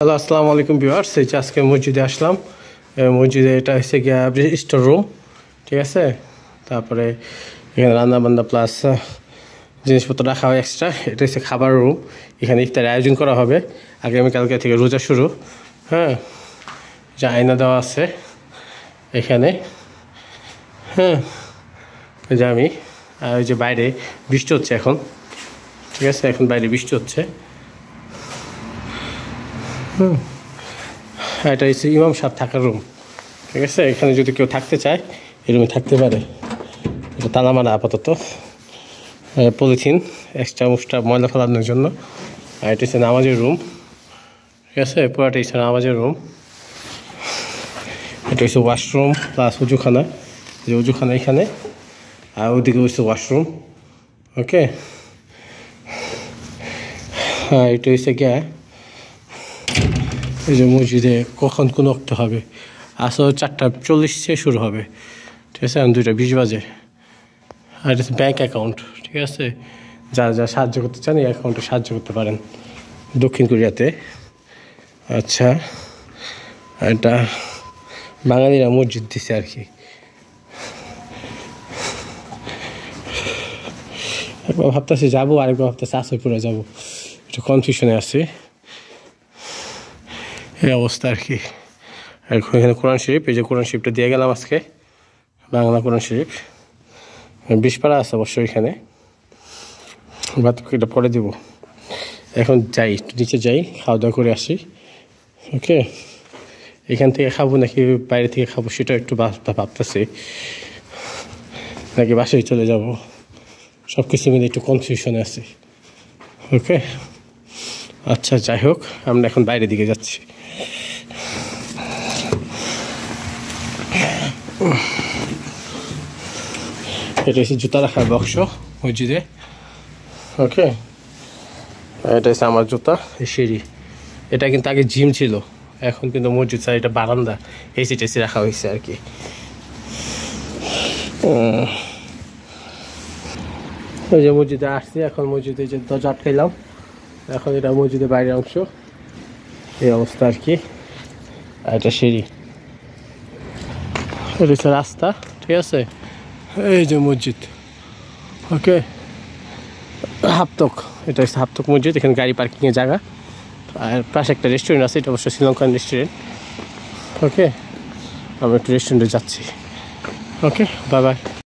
Hello, আসসালামু আলাইকুম viewers. এই যে আজকে মসজিদে আসলাম। মসজিদে এটা হচ্ছে গিয়া স্টোর রুম, ঠিক আছে। তারপরে এখানে রান্নাবান্না প্লাস জিনিসপত্র রাখা হয় এক্সট্রা। এটা হচ্ছে খাবার রুম। এখানে ইফতারের আয়োজন করা হবে। আগামীকালকে থেকে রোজা শুরু। হ্যাঁ, যে আয়না দেওয়া আছে এখানে। হ্যাঁ, যে আমি আর ওই যে বাইরে বৃষ্টি হচ্ছে এখন, ঠিক আছে। এখন বাইরে বৃষ্টি হচ্ছে। এটা হচ্ছে ইমাম সাহেব থাকার রুম, ঠিক আছে। এখানে যদি কেউ থাকতে চায় এই রুমে থাকতে পারে। এটা তালা মারা আপাতত, পলিথিন এক্সট্রা মুস্টা ময়লা ফেলানোর জন্য। আর এটা হচ্ছে নামাজের রুম, ঠিক আছে। পুরাটা হচ্ছে নামাজের রুম। এটা হচ্ছে ওয়াশরুম প্লাস উজুখানা। যে উজুখানা এখানে, আর ওইদিকে হচ্ছে ওয়াশরুম। ওকে, হ্যাঁ, এটা হচ্ছে গ্যা এই যে মসজিদে কখন কোন ওয়াক্ত হবে। আসলে 4:40 শুরু হবে, ঠিক আছে। 2:20 বাজে। আর এটা হচ্ছে ব্যাঙ্ক অ্যাকাউন্ট, ঠিক আছে। যারা সাহায্য করতে চান এই অ্যাকাউন্টে সাহায্য করতে পারেন দক্ষিণ কোরিয়াতে। আচ্ছা, এটা বাঙালিরা মসজিদ দিছে আর কি। একবার ভাবতেছি যাবো, আরেকবার ভাবতেছি আসাইপুরে যাবো। একটু কনফিউশনে আছি, এই অবস্থা আর কি। আর এখানে কোরআন শরীফ, এই যে কোরআন শরীফটা দিয়ে গেলাম আজকে, বাংলা কোরআন শরীফ 20 পারা আছে অবশ্যই এখানে। এটা পরে দিব। এখন যাই, নিচে যাই, খাওয়া দাওয়া করে আসি। ওকে, এখান থেকে খাবো নাকি বাইরে থেকে খাবো সেটা একটু ভাবতেছি, নাকি বাসায় চলে যাব। সব কিছু মিলে একটু কনফিউশনে আছি। ওকে, আচ্ছা, যাই হোক, আমরা এখন বাইরের দিকে যাচ্ছি। এটা হচ্ছে জুতা রাখার বক্স মসজিদে। ওকে, এটা হচ্ছে আমার জুতা। এই সিঁড়ি, এটা কিন্তু আগে জিম ছিল, এখন কিন্তু মসজিদ স্যার এটা বারান্দা, এসি টেসি রাখা হয়েছে আর কি। ওই যে মসজিদে আসছি, এখন মসজিদে যে দরজা আটকাইলাম, এখন এটা মসজিদের বাইরের অংশ, এই অবস্থা আর কি। আর এটা সিঁড়ি, এটা হচ্ছে রাস্তা, ঠিক আছে। এই যে মসজিদ। ওকে, হাফতক, এটা হচ্ছে হাফতক মসজিদ। এখানে গাড়ি পার্কিংয়ের জায়গা, আর পাশে একটা রেস্টুরেন্ট আছে, এটা অবশ্য শ্রীলঙ্কান রেস্টুরেন্ট। ওকে, আমরা একটু রেস্টুরেন্টে যাচ্ছি। ওকে, বাই বাই।